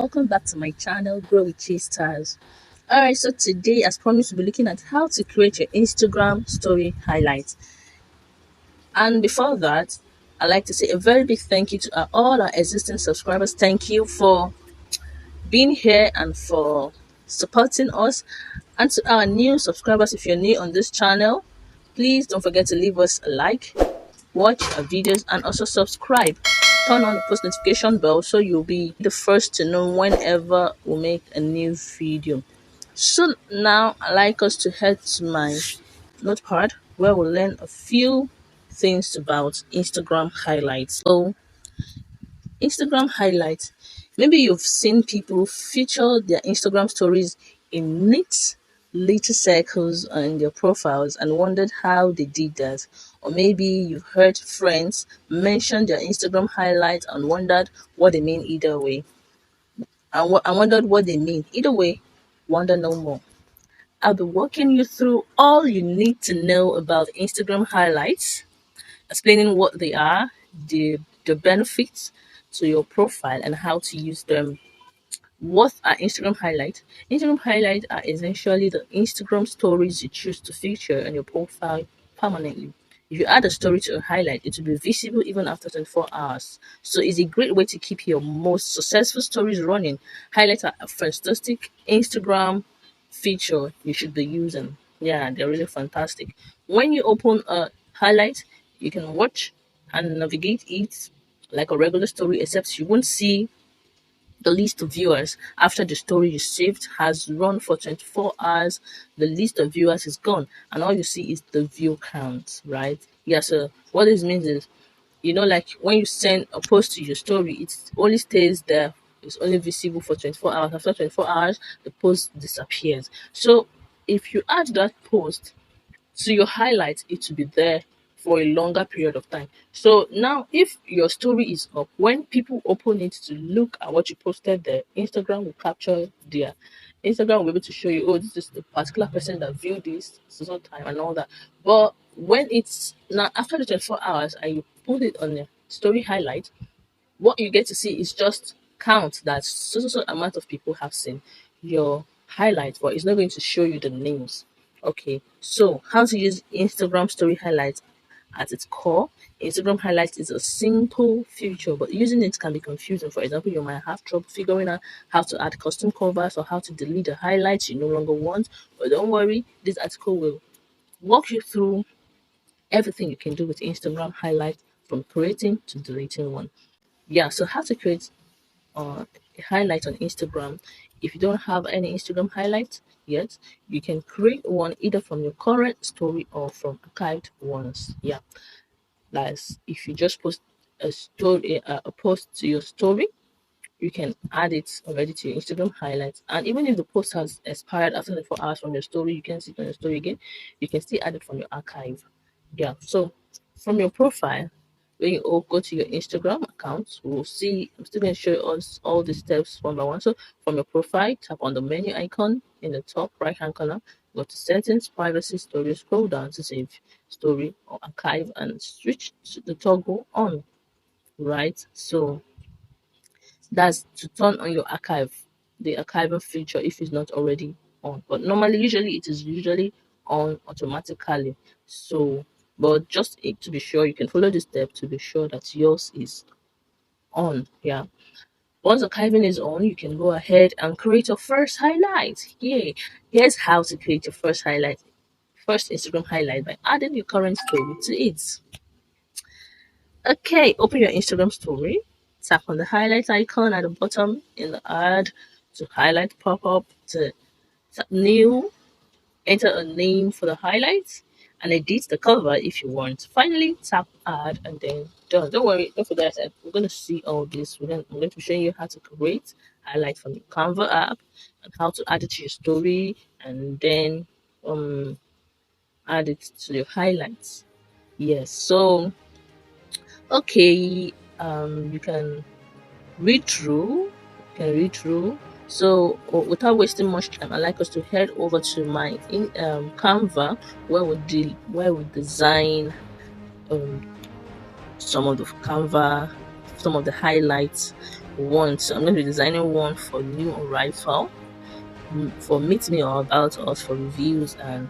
Welcome back to my channel, Grow with Chase Stars. Alright, so today, as promised, we'll be looking at how to create your Instagram story highlights. And before that, I'd like to say a very big thank you to all our existing subscribers. Thank you for being here and for supporting us. And to our new subscribers, if you're new on this channel, please don't forget to leave us a like, watch our videos, and also subscribe. Turn on the post notification bell so you'll be the first to know whenever we make a new video. So now I like us to head to my notepad where we'll learn a few things about Instagram highlights. So Instagram highlights. Maybe you've seen people feature their Instagram stories in neat little circles on their profiles and wondered how they did that. Or maybe you've heard friends mention their Instagram highlights and wondered what they mean either way. I wondered what they mean. Either way, wonder no more. I'll be walking you through all you need to know about Instagram highlights, explaining what they are, the benefits to your profile, and how to use them. What are Instagram highlights? Instagram highlights are essentially the Instagram stories you choose to feature on your profile permanently. If you add a story to a highlight, it will be visible even after 24 hours. So it's a great way to keep your most successful stories running. Highlights are a fantastic Instagram feature you should be using. Yeah, they're really fantastic. When you open a highlight, you can watch and navigate it like a regular story, except you won't see the list of viewers after the story you saved has run for 24 hours. The list of viewers is gone, and all you see is the view count, right? Yeah, so what this means is, like when you send a post to your story, it only stays there. It's only visible for 24 hours. After 24 hours, the post disappears. So if you add that post to your highlights, it will be there for a longer period of time. So now, if your story is up, when people open it to look at what you posted there, Instagram will capture their Instagram will be able to show you, oh, this is the particular person that viewed this so time and all that. But when it's now after the 24 hours and you put it on the story highlight, what you get to see is just count that so amount of people have seen your highlights, but it's not going to show you the names. Okay, so how to use Instagram story highlights at its core. Instagram highlights is a simple feature, but using it can be confusing. For example, you might have trouble figuring out how to add custom covers or how to delete the highlights you no longer want. But don't worry, this article will walk you through everything you can do with Instagram highlights, from creating to deleting one. Yeah, so how to create a highlight on Instagram. If you don't have any Instagram highlights yet, you can create one either from your current story or from archived ones. Yeah, that's if you just post a story, a post to your story, you can add it already to your Instagram highlights. And even if the post has expired after the 4 hours from your story, you can see it on your story again. You can still add it from your archive. Yeah. So from your profile, when you all go to your Instagram account, we'll see. I'm still going to show us all the steps one by one. So from your profile, tap on the menu icon in the top right hand corner. Go to settings, privacy, story. Scroll down to save story or archive, and switch to the toggle on. Right. So that's to turn on your archive, the archiving feature if it's not already on. But normally, usually it is usually on automatically. So, but just to be sure, you can follow this step to be sure that yours is on. Yeah. Once archiving is on, you can go ahead and create your first highlight. Yay! Here's how to create your first highlight. First Instagram highlight by adding your current story to it. Okay, open your Instagram story. Tap on the highlight icon at the bottom in the add to highlight pop up to tap new, enter a name for the highlights, and edit the cover if you want. Finally, tap add and then done. Don't worry, don't forget that we're going to see all this. I'm going to be showing you how to create highlight from the Canva app and how to add it to your story and then add it to your highlights. Yes, so okay, you can read through. So without wasting much time, I'd like us to head over to my Canva, where we design um some of the Canva, some of the highlights one. So I'm going to be designing one for new arrival, for meet me or about us, for reviews and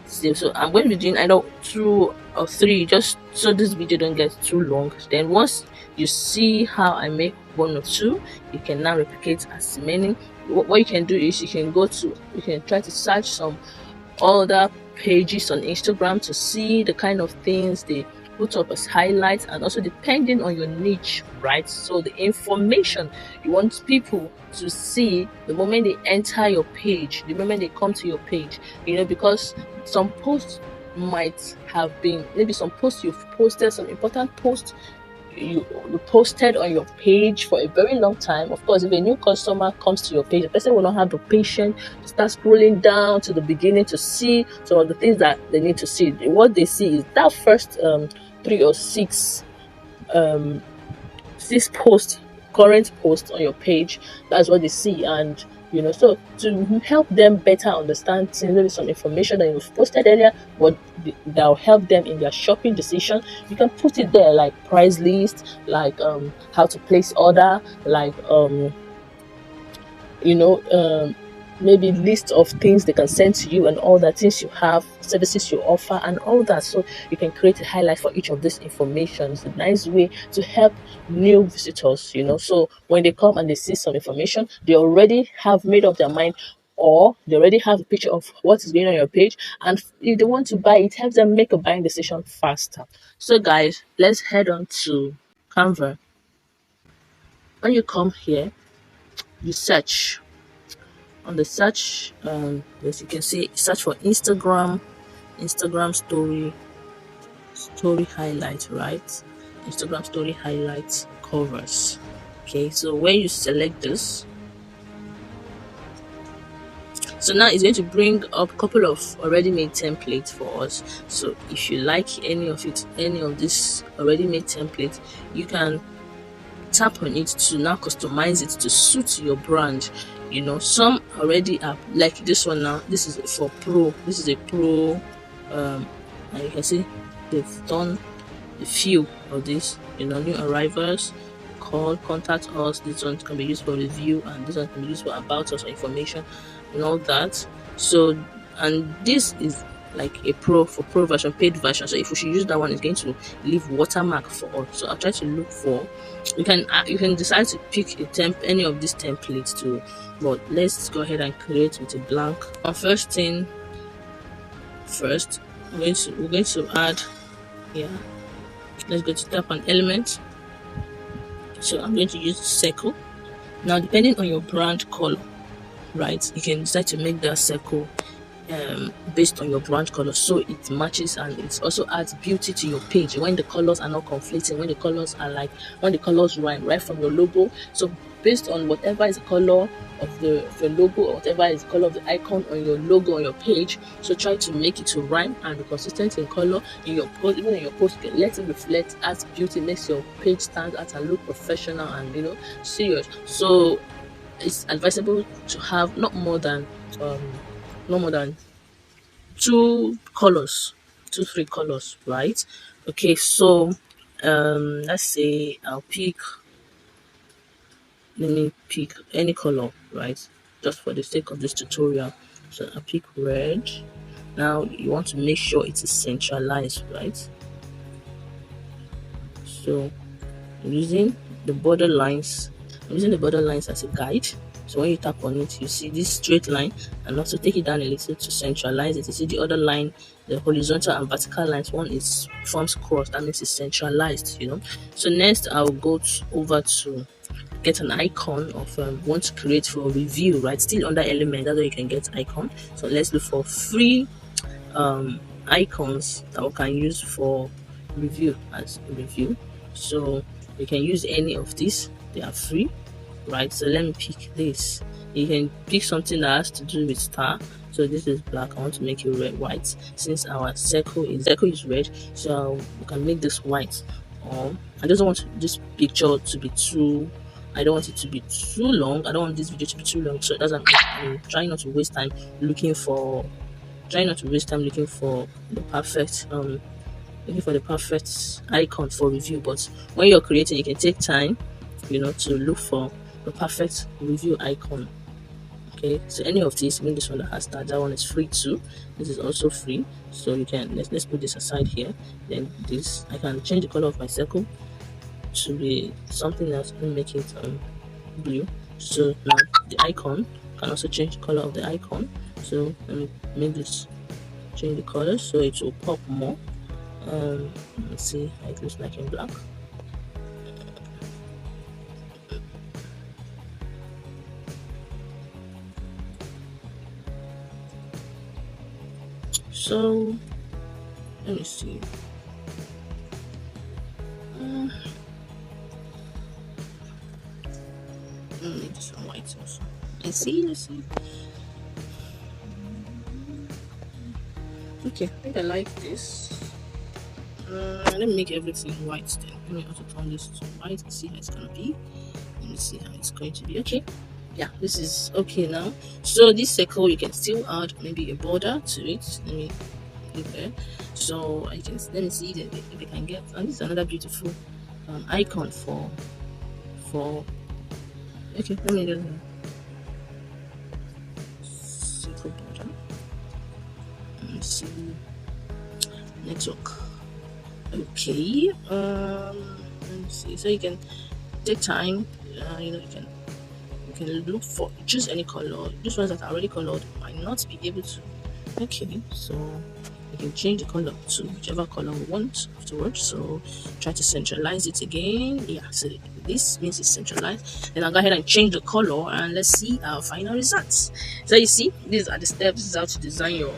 stuff. So I'm going to be doing either 2 or 3, just so this video don't get too long. Then once you see how I make 1 or 2, you can now replicate as many. What you can do is you can try to search some other pages on Instagram to see the kind of things they put up as highlights, and also depending on your niche, right? So the information you want people to see the moment they enter your page, the moment they come to your page, because some posts might have been, maybe some posts you've posted, some important posts you posted on your page for a very long time. Of course, if a new customer comes to your page, the person will not have the patience to start scrolling down to the beginning to see some of the things that they need to see. What they see is that first 3 or 6 current posts on your page. That's what they see. And so to help them better understand maybe some information that you've posted earlier, that'll help them in their shopping decision, you can put it there, like price list, like how to place order, like maybe list of things they can send to you and all that, things you have, services you offer and all that. So you can create a highlight for each of this information. It's a nice way to help new visitors, so when they come and they see some information, they already have made up their mind, or they already have a picture of what is going on your page, and if they want to buy, it helps them make a buying decision faster. So guys, let's head on to Canva. When you come here, you search. On the search, as you can see, search for Instagram story highlight, right? Instagram story highlights covers. Okay, so when you select this, so now it's going to bring up a couple of already made templates for us. So if you like any of this already made template, you can tap on it to now customize it to suit your brand. Some already are like this one. Now this is for pro, this is a pro, and you can see they've done a few of these, new arrivals, call, contact us. This one can be used for review, and this one can be used for about us or information and all that. So, and this is like a pro version, paid version. So if we should use that one, it's going to leave watermark for us. So I'll try to look for, you can decide to pick any of these templates too, but let's go ahead and create with a blank. First, we're going to add here. Let's go to tap on element. So I'm going to use circle. Now depending on your brand color, right, you can decide to make that circle based on your brand color, so it matches, and it also adds beauty to your page when the colors are not conflicting, when the colors rhyme right from your logo. So based on whatever is the color of the logo, or whatever is the color of the icon on your logo on your page, so try to make it to rhyme and be consistent in color in your post. Even in your post, you can let it reflect, adds beauty, makes your page stand out and look professional and serious. So it's advisable to have not more than 2 colors, 3 colors, right? Okay, so let's say let me pick any color, right, just for the sake of this tutorial. So I'll pick red. Now you want to make sure it is centralized, right? So I'm using the border lines as a guide. So when you tap on it, you see this straight line, and also take it down a little to centralize it. You see the other line, the horizontal and vertical lines, one forms cross, that means it's centralized, So next I'll go over to get an icon of want to create for review, right? Still under element, that's where you can get icon. So let's look for free icons that we can use for review as review. So you can use any of these, they are free, right? So let me pick this. You can pick something that has to do with star. So this is black, I want to make it red, white, since our circle is red, so we can make this white. I just don't want this picture to be too, I don't want it to be too long, I don't want this video to be too long, so that's I'm trying not to waste time looking for the perfect icon for review. But when you're creating, you can take time to look for the perfect review icon. Okay, so any of these, even this one that has that one is free too. This is also free, so you can let's put this aside here. Then this, I can change the color of my circle to be something else and make it blue. So now the icon can also change the color of the icon. So let me make this change the color so it will pop more. Let's see how it looks like in black. So let me see. Let me make this one white also. Let's see. Okay, I think I like this. Let me make everything white then. Let me also turn this to white and see how it's gonna be. Let me see how it's going to be. Okay, yeah, this is okay now. So this circle, you can still add maybe a border to it. Let me put there. So I can let me see if I can get. And this is another beautiful icon for. Okay, let me just circle border. Let me see network. Okay, let me see. So you can take time. You can look for, choose any color. These ones that are already colored might not be able to. Okay, so you can change the color to whichever color we want afterwards. So try to centralize it again. Yeah, so this means it's centralized. Then I'll go ahead and change the color and let's see our final results. So you see, these are the steps. This is how to design your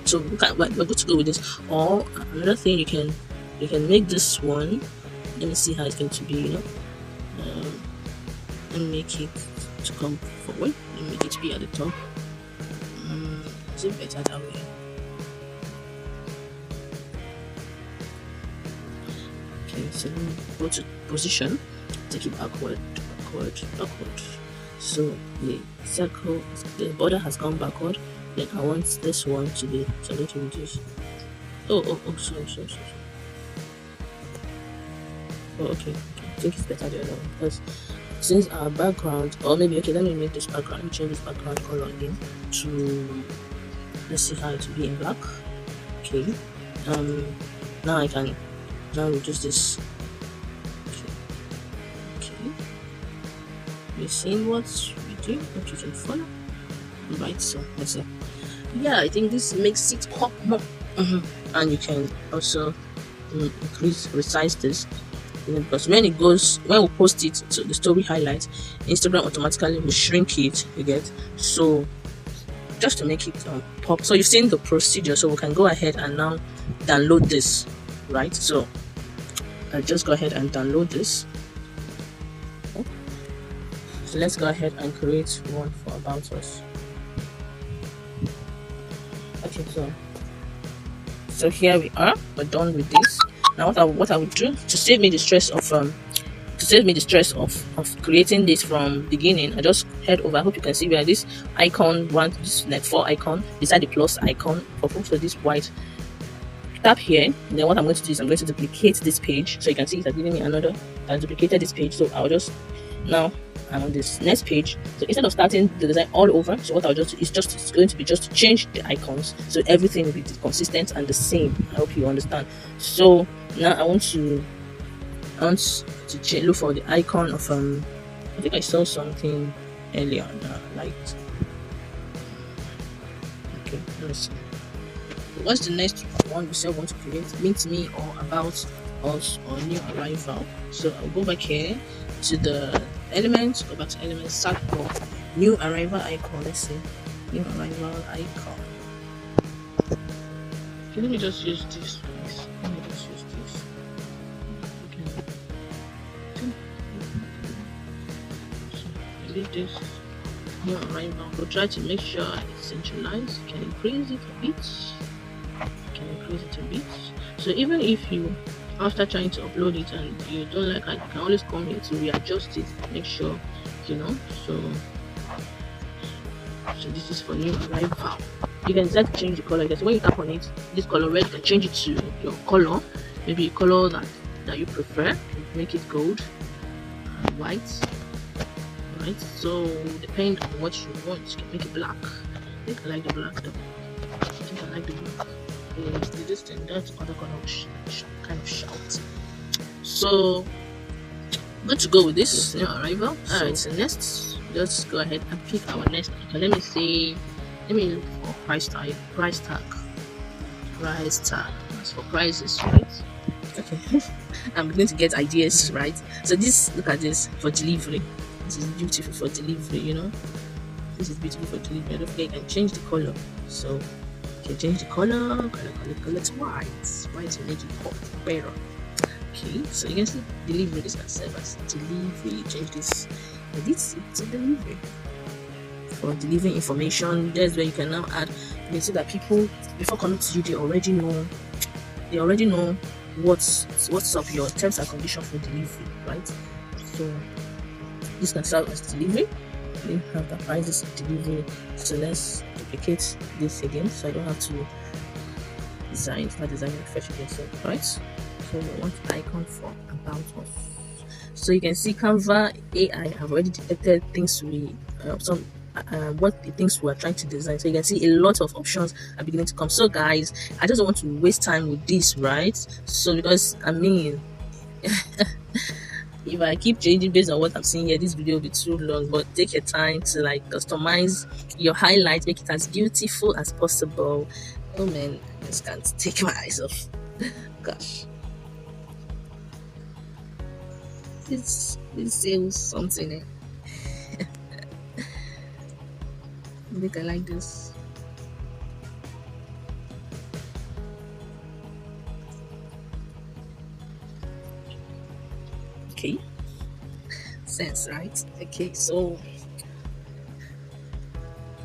so we're good to go with this. Or another thing, you can make this one. Let me see how it's going to be. And make it to come forward. Let me make it to be at the top. Is it better that way? Okay, so let me go to position, take it backward. So the circle, the border has gone backward. Then I want this one to be, so I'm going to reduce. Sorry. Oh, okay. I think it's better the other one because since our background, or maybe okay, let me make this background, change this background color again to, let's see how it will be in black. Okay. Now I can reduce this. Okay. You seen what we do? Hope you can follow. Right, so let's see. Yeah, I think this makes it pop more. And you can also resize this, because when we post it to the story highlight, Instagram automatically will shrink it. You get, so just to make it pop. So you've seen the procedure, so we can go ahead and now download this, right? So I'll just go ahead and download this. Okay. So let's go ahead and create one for About Us. Okay, so here we are. We're done with this. Now what I would do to save me the stress of creating this from beginning, I just head over. I hope you can see where this icon this like 4 icon beside the plus icon for this white. Tap here, and then what I'm going to do is I'm going to duplicate this page. So you can see it's giving me another. I duplicated this page, so I'll just now I'm on this next page. So instead of starting the design all over, so what I'll just do is it's going to be just to change the icons, so everything will be consistent and the same. I hope you understand. So now I want to look for the icon of I think I saw something earlier like okay, let's see. What's the next one we still want to create? Meet Me or About Us or New Arrival. So I'll go back here to the elements, go back to elements, search for New Arrival icon. Let's see, New Arrival icon. Okay, let me just use this, please. Let me just use this. Okay. So delete this. New Arrival. We'll try to make sure it's centralized. You can increase it a bit. So even if you, after trying to upload it and you don't like it, you can always come here to readjust it, make sure so this is for New Arrival. You can decide to change the color. Because when you tap on it, this color red, you can change it to your color, maybe a color that that you prefer. Make it gold and white, right? So depend on what you want. You can make it black. I think I like the black though. I think I like the black. The distance that other color kind of shout. So good to go with this new arrival. Alright, so next, let's go ahead and pick our next icon. Let me look for price tag. That's for prices, right? Okay. I'm going to get ideas, right? So this, look at this, for delivery. This is beautiful for delivery, you know. This is beautiful for delivery. Don't forget, you can change the color. So you can change the color to white. White will make it pop better. Okay, so you can see delivery. This can serve as delivery. Change this. This is a delivery. For delivering information, that's where you can now add. You can see that people, before coming to you, they already know what's up, your terms and conditions for delivery, right? So this can serve as delivery. We have the prices of delivery. So let's duplicate this again, so I don't have to start designing fresh again. So right, so we want icon for about us. So you can see Canva AI have already detected things what the things we are trying to design. So you can see a lot of options are beginning to come. So guys, I just don't want to waste time with this, right? So because I mean if I keep changing based on what I'm seeing here, this video will be too long. But take your time to like customize your highlights, make it as beautiful as possible. Oh man, I just can't take my eyes off. Gosh, this sales something. I think I like this. Okay, sense, right? Okay, so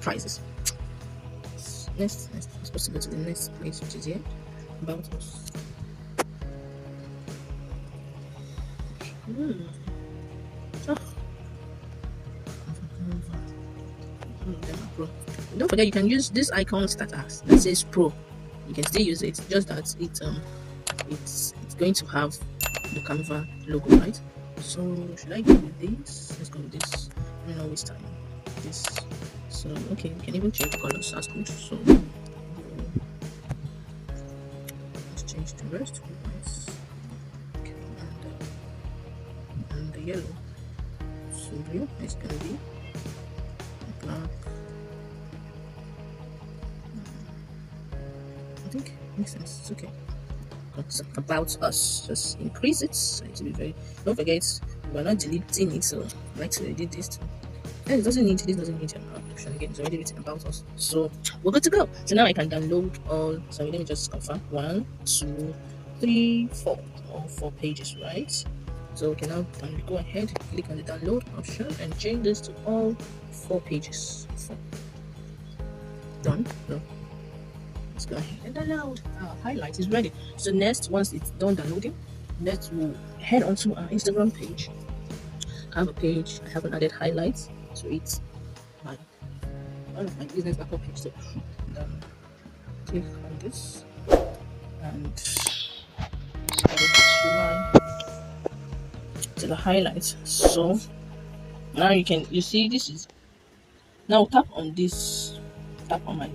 prices. Next, I'm supposed to go to the next place, which is here, about us. Pro. Don't forget, you can use this icon status that says Pro. You can still use it, just that it's going to have the Canva logo, right? So should I go with this? Let's go with this. I don't know waste time. This. So okay, you can even change the colors. That's good. So let's change the rest. Okay, and the yellow. So blue is gonna be black. I think makes sense. It's okay. It's about us. Just increase it. So it will be very. Don't forget, we're not deleting it. So I like to edit this too. And this doesn't need an option again. It's already written about us. So we're good to go. So now I can download all. So let me just confirm. 1, 2, 3, 4. All 4 pages, right? So we can now go ahead, click on the download option, and change this to all 4 pages. Done. No. Let's go ahead and download. Our highlight is ready. So next, once it's done downloading, next we'll head onto our Instagram page. I have a page. I haven't added highlights, so it's one of my business backup page. So click on this and to the highlights. So now you see this is now tap on this, tap on my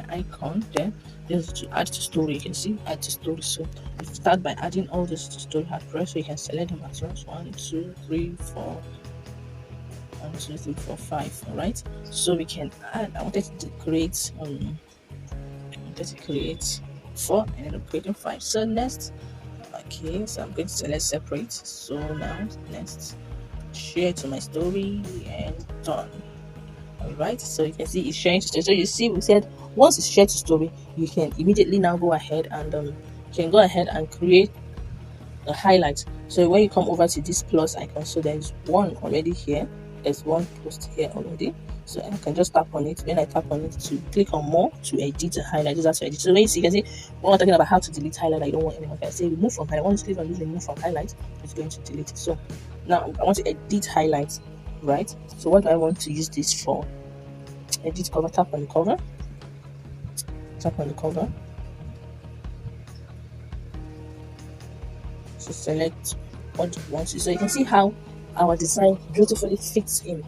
icon there. This is to add to story. You can see add to story. So you start by adding all this to story hard press. So you can select them at once. 1, 2, 3, 4. 1, 2, 3, 4, 5. All right. So we can add. I wanted to create 4 and end up creating 5. So next, okay. So I'm going to select separate. So now next, share to my story and done. Alright, so you can see it's sharing to story. So you see we said once it's shared to story, you can immediately now go ahead and create a highlight. So when you come over to this plus icon, so there's one already here, there's one post here already. So I can just tap on it. When I tap on it to click on more to edit a highlight, just have to edit. So when you see, you can see when we're talking about how to delete highlight, I don't want anyone to say remove from highlight. Once you click on this remove from highlight, it's going to delete it. So now I want to edit highlights, right? So what do I want to use this for? Edit cover, tap on the cover. So select what you want to. So you can see how our design beautifully fits in,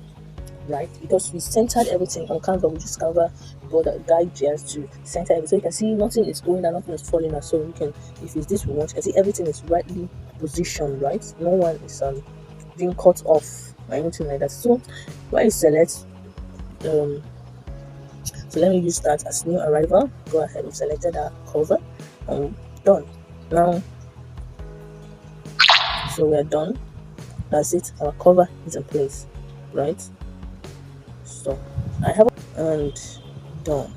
right? Because we centered everything on Canva. We just Canva border guide just to center everything. So you can see nothing is going down, nothing is falling out. So you can, if it's this we want, you can see everything is rightly positioned, right? No one is being cut off or anything like that. So when you select so let me use that as new arrival. Go ahead, we selected our cover and done. Now, so we're done. That's it. Our cover is in place, right? So I have and done.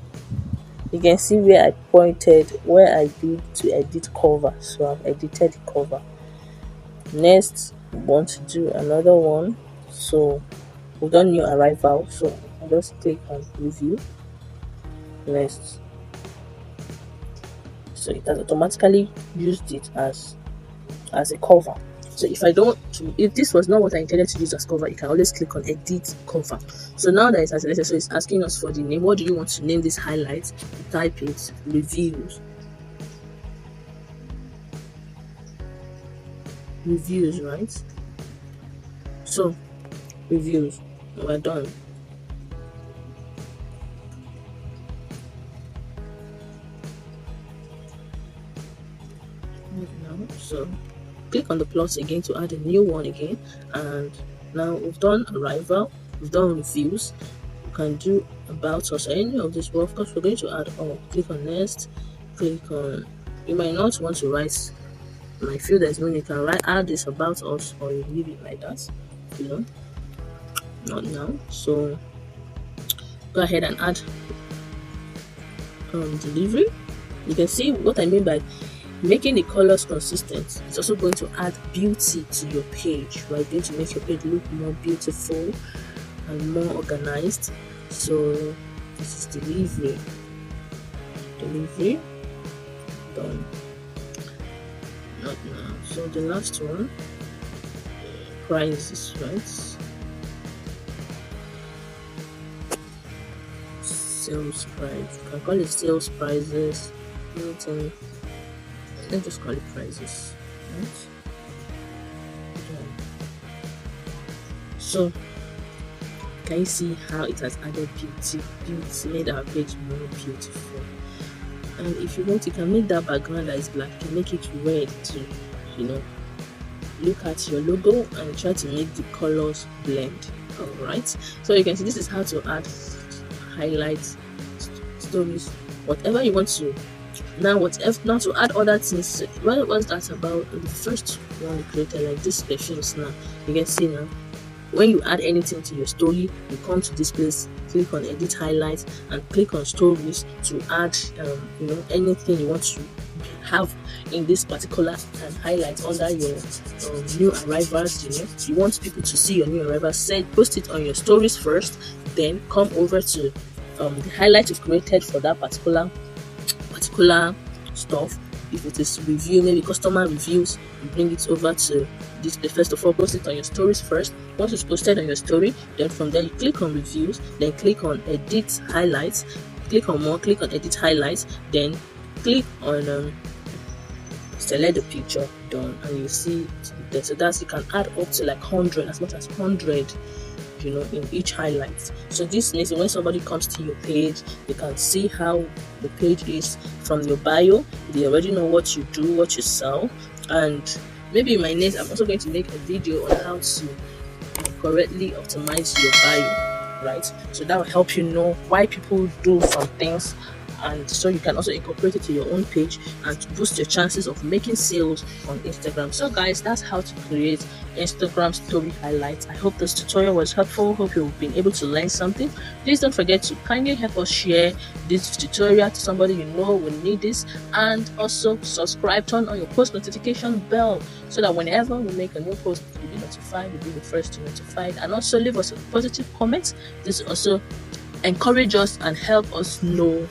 You can see where I pointed, where I did to edit cover. So I've edited the cover. Next, we want to do another one. So we've done new arrival. So I'll just click on review. Next, so it has automatically used it as a cover. So if this was not what I intended to use as cover, you can always click on edit cover. So now that it's selected, so it's asking us for the name. What do you want to name this highlight? Type it reviews, right? So reviews, we're done. So click on the plus again to add a new one again, and now we've done arrival, we've done reviews. You can do about us, any of this, but of course we're going to add all. Click on next, click on, you might not want to write, I feel there's no, you can add this about us, or you leave it like that, you know, not now. So go ahead and add delivery. You can see what I mean by making the colors consistent. It's also going to add beauty to your page, right? Going to make your page look more beautiful and more organized. So this is delivery, done. Not now. So the last one, prices, right? Sales price. You can call it sales prices. Anything. Let's just call it prices, right? So can you see how it has added beauty, made our page more beautiful? And if you want, you can make that background that is black, you can make it red to, you know, look at your logo and try to make the colors blend. All right, so you can see this is how to add highlights, stories, whatever you want to. Now to add other things. What was that about? The first one we created, like this perfumes. Now you can see now when you add anything to your story, you come to this place, click on edit highlights, and click on stories to add you know, anything you want to have in this particular highlight under your new arrivals. You know, you want people to see your new arrivals, post it on your stories first, then come over to the highlight you've created for that particular stuff. If it is review, maybe customer reviews, you bring it over to this place. First of all, post it on your stories first. Once it's posted on your story, then from there you click on reviews, then click on edit highlights, click on more, click on edit highlights, then click on select the picture, done, and you see there. So that's, you can add up to like 100, as much as 100, you know, in each highlight. So this means when somebody comes to your page, they can see how the page is from your bio. They already know what you do, what you sell. And maybe in my next, I'm also going to make a video on how to correctly optimize your bio, right? So that will help you know why people do some things, and so you can also incorporate it to your own page and boost your chances of making sales on Instagram. So guys, that's how to create Instagram story highlights. I hope this tutorial was helpful. Hope you've been able to learn something. Please don't forget to kindly help us share this tutorial to somebody you know will need this, and also subscribe, turn on your post notification bell so that whenever we make a new post, you'll be notified, you'll be the first to notified. And also leave us a positive comment. This also encourage us and help us know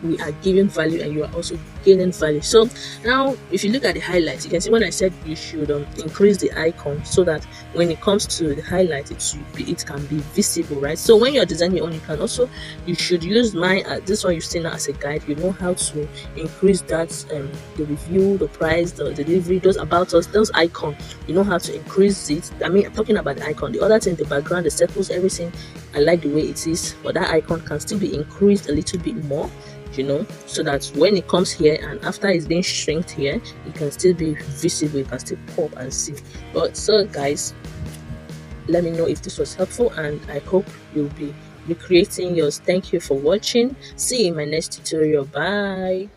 we are giving value and you are also gaining value. So now if you look at the highlights, you can see when I said you should increase the icon so that when it comes to the highlight, it can be visible, right? So when you're designing your own, you should use mine. This one you see now as a guide. You know how to increase that, the review, the price, the delivery, those about us, those icon. You know how to increase it. I mean, I'm talking about the icon. The other thing, the background, the circles, everything, I like the way it is, but that icon can still be increased a little bit more, so that when it comes here and after it's being shrinked here, it can still be visible, you can still pop and see. But so guys, let me know if this was helpful, and I hope you'll be recreating yours. Thank you for watching. See you in my next tutorial. Bye.